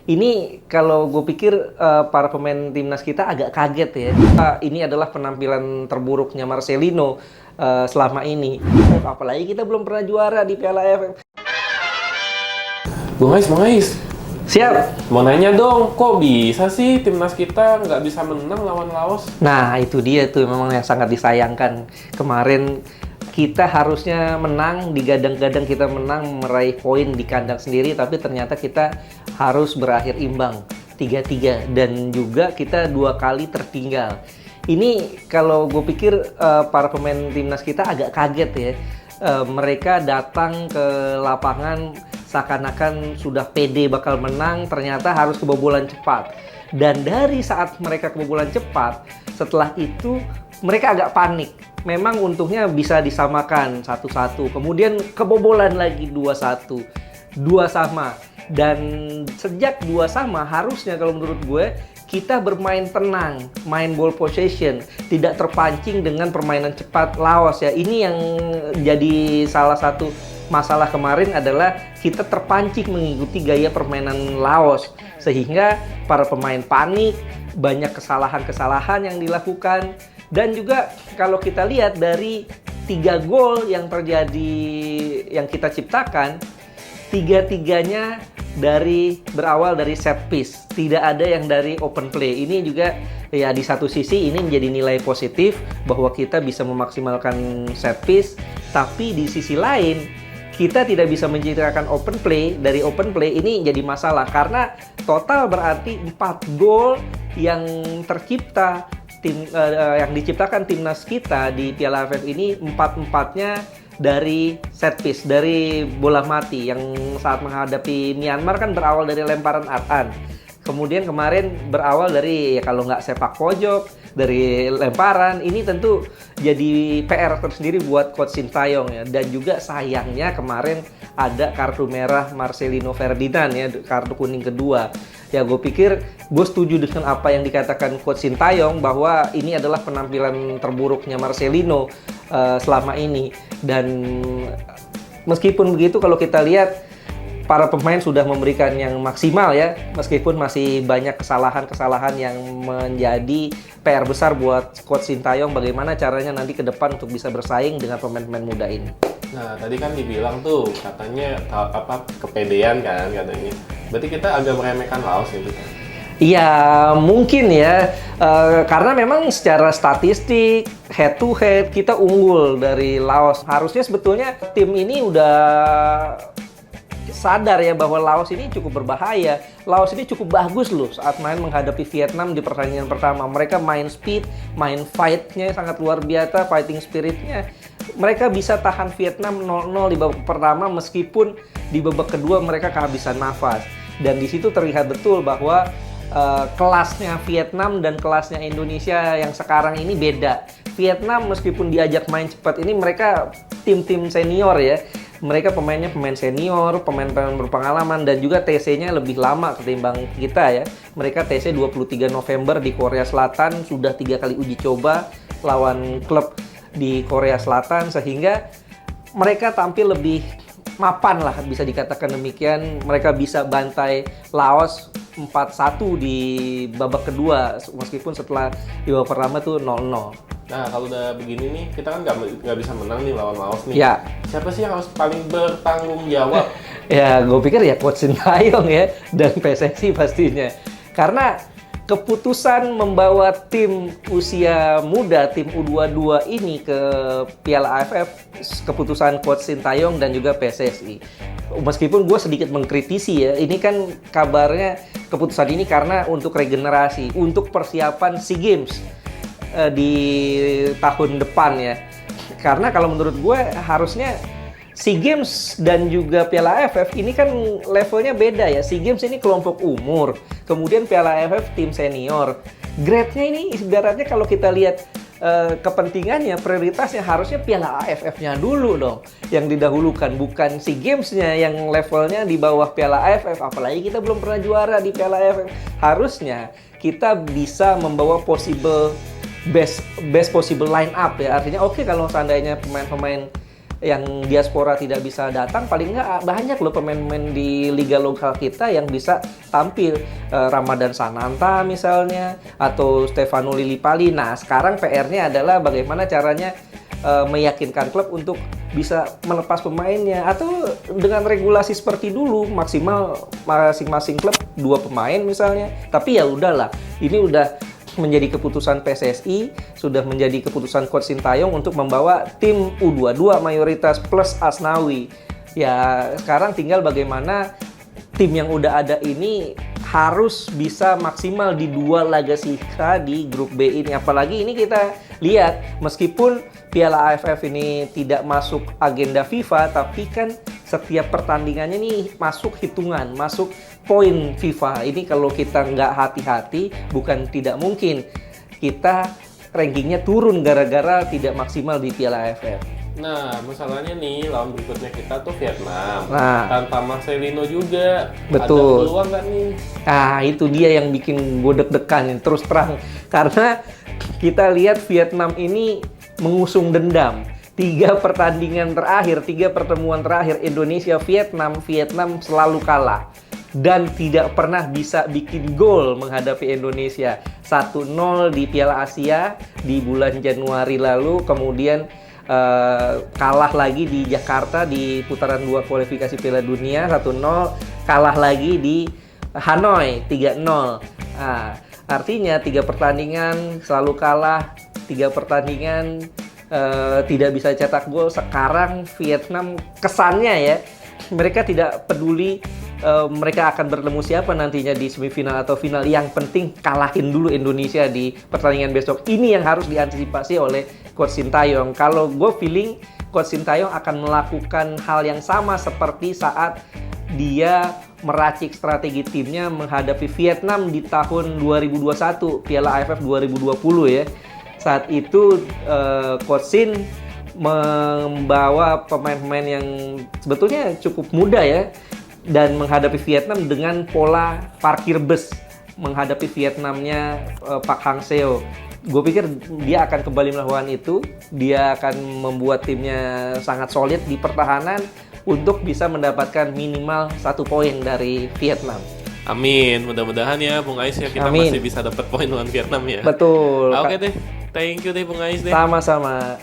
Ini kalau gue pikir para pemain timnas kita agak kaget ya. Ini adalah penampilan terburuknya Marcelino selama ini. Apalagi kita belum pernah juara di Piala AFF. Bung Ais, Siap. mau nanya dong, kok bisa sih timnas kita nggak bisa menang lawan Laos? Nah, itu dia tuh memang yang sangat disayangkan. Kemarin kita harusnya menang, digadang-gadang kita menang, meraih poin di kandang sendiri, tapi ternyata kita harus berakhir imbang 3-3 dan juga kita 2 kali tertinggal. Ini kalau gue pikir para pemain timnas kita agak kaget ya. Mereka datang ke lapangan seakan-akan sudah pede bakal menang, ternyata harus kebobolan cepat. Dan dari saat mereka kebobolan cepat, setelah itu mereka agak panik. Memang untungnya bisa disamakan 1-1. Kemudian kebobolan lagi 2-1. 2 sama. Dan sejak 2 sama harusnya kalau menurut gue kita bermain tenang, main ball possession, tidak terpancing dengan permainan cepat Laos ya. Ini yang jadi salah satu masalah kemarin adalah kita terpancing mengikuti gaya permainan Laos sehingga para pemain panik, banyak kesalahan-kesalahan yang dilakukan. Dan juga kalau kita lihat dari 3 gol yang terjadi yang kita ciptakan, 3-3-nya berawal dari set piece, tidak ada yang dari open play. Ini juga ya di satu sisi ini menjadi nilai positif bahwa kita bisa memaksimalkan set piece, tapi di sisi lain kita tidak bisa menciptakan open play. Dari open play ini jadi masalah karena total berarti 4 gol yang tercipta yang diciptakan timnas kita di Piala AFF ini 4-4-nya dari set piece, dari bola mati yang saat menghadapi Myanmar kan berawal dari lemparan Atan. Kemudian kemarin berawal dari kalau nggak sepak pojok, dari lemparan. Ini tentu jadi PR tersendiri buat Coach Sintayong ya. Dan juga sayangnya kemarin ada kartu merah Marcelino Ferdinand ya, kartu kuning kedua. Ya gue pikir gue setuju dengan apa yang dikatakan Coach Sintayong bahwa ini adalah penampilan terburuknya Marcelino selama ini. Dan meskipun begitu kalau kita lihat para pemain sudah memberikan yang maksimal ya, meskipun masih banyak kesalahan-kesalahan yang menjadi PR besar buat Coach Sintayong bagaimana caranya nanti ke depan untuk bisa bersaing dengan pemain-pemain muda ini. Nah, tadi kan dibilang tuh katanya kepedean kan katanya. Berarti kita agak meremehkan Laos gitu kan? Iya, mungkin ya. Karena memang secara statistik head to head kita unggul dari Laos. Harusnya sebetulnya tim ini udah sadar ya bahwa Laos ini cukup berbahaya. Laos ini cukup bagus loh saat main menghadapi Vietnam di pertandingan pertama. Mereka main speed, main fight-nya sangat luar biasa, fighting spirit-nya. Mereka bisa tahan Vietnam 0-0 di babak pertama meskipun di babak kedua mereka kehabisan nafas. Dan di situ terlihat betul bahwa kelasnya Vietnam dan kelasnya Indonesia yang sekarang ini beda. Vietnam meskipun diajak main cepat ini mereka tim-tim senior ya. Mereka pemainnya pemain senior, pemain-pemain berpengalaman dan juga TC-nya lebih lama ketimbang kita ya. Mereka TC 23 November di Korea Selatan, sudah 3 kali uji coba lawan klub di Korea Selatan sehingga mereka tampil lebih mapan lah bisa dikatakan demikian. Mereka bisa bantai Laos 4-1 di babak kedua meskipun setelah di babak pertama tuh 0-0. Nah, kalau udah begini nih, kita kan nggak bisa menang nih lawan Laos nih. Ya. Siapa sih yang harus paling bertanggung jawab? Ya, gue pikir ya Coach Sintayong ya dan PSSI pastinya. Karena keputusan membawa tim usia muda, tim U22 ini ke Piala AFF, keputusan Coach Sintayong dan juga PSSI. Meskipun gue sedikit mengkritisi ya, ini kan kabarnya keputusan ini karena untuk regenerasi, untuk persiapan SEA Games di tahun depan ya. Karena kalau menurut gue harusnya SEA Games dan juga Piala AFF ini kan levelnya beda ya. SEA Games ini kelompok umur, kemudian Piala AFF tim senior. Grade-nya ini ibaratnya kalau kita lihat kepentingannya, prioritasnya harusnya Piala AFF-nya dulu dong yang didahulukan, bukan SEA Games-nya yang levelnya di bawah Piala AFF. Apalagi kita belum pernah juara di Piala AFF. Harusnya kita bisa membawa best possible line up ya. Artinya oke, kalau seandainya pemain-pemain yang diaspora tidak bisa datang, paling nggak banyak loh pemain-pemain di liga lokal kita yang bisa tampil. Ramadan Sananta misalnya, atau Stefano Lillipali. Nah, sekarang PR-nya adalah bagaimana caranya meyakinkan klub untuk bisa melepas pemainnya, atau dengan regulasi seperti dulu maksimal masing-masing klub 2 pemain misalnya. Tapi ya udahlah, ini udah menjadi keputusan PSSI, sudah menjadi keputusan Coach Sintayong untuk membawa tim U22 mayoritas plus Asnawi. Ya sekarang tinggal bagaimana tim yang udah ada ini harus bisa maksimal di 2 laga sisa di grup B ini. Apalagi ini kita lihat, meskipun Piala AFF ini tidak masuk agenda FIFA, tapi kan setiap pertandingannya nih masuk hitungan, masuk poin FIFA. Ini kalau kita nggak hati-hati, bukan tidak mungkin kita rankingnya turun gara-gara tidak maksimal di Piala AFF. Nah, masalahnya nih, lawan berikutnya kita tuh Vietnam. Nah. Tanpa Marcelino juga. Betul. Ada peluang nggak nih? Nah, itu dia yang bikin gue deg-degan, terus terang. Karena kita lihat Vietnam ini mengusung dendam. 3 pertandingan terakhir, 3 pertemuan terakhir Indonesia-Vietnam selalu kalah. Dan tidak pernah bisa bikin gol menghadapi Indonesia. 1-0 di Piala Asia di bulan Januari lalu, kemudian kalah lagi di Jakarta di putaran 2 kualifikasi Piala Dunia 1-0, kalah lagi di Hanoi 3-0. Nah, artinya 3 pertandingan selalu kalah, 3 pertandingan tidak bisa cetak gol. Sekarang Vietnam kesannya ya, mereka tidak peduli mereka akan bertemu siapa nantinya di semifinal atau final. Yang penting kalahin dulu Indonesia di pertandingan besok. Ini yang harus diantisipasi oleh Coach Sintayong. Kalau gue feeling Coach Sintayong akan melakukan hal yang sama seperti saat dia meracik strategi timnya menghadapi Vietnam di tahun 2021, Piala AFF 2020 ya. Saat itu Coach Sin membawa pemain-pemain yang sebetulnya cukup muda ya, dan menghadapi Vietnam dengan pola parkir bus menghadapi Vietnamnya Pak Hang Seo. Gue pikir dia akan kembali melakukan itu. Dia akan membuat timnya sangat solid di pertahanan untuk bisa mendapatkan minimal 1 poin dari Vietnam. Amin, mudah-mudahan ya Bung Ais ya, kita Amin. masih bisa dapat poin lawan Vietnam ya. Betul. Oke deh, thank you deh Bung Ais deh. Sama-sama.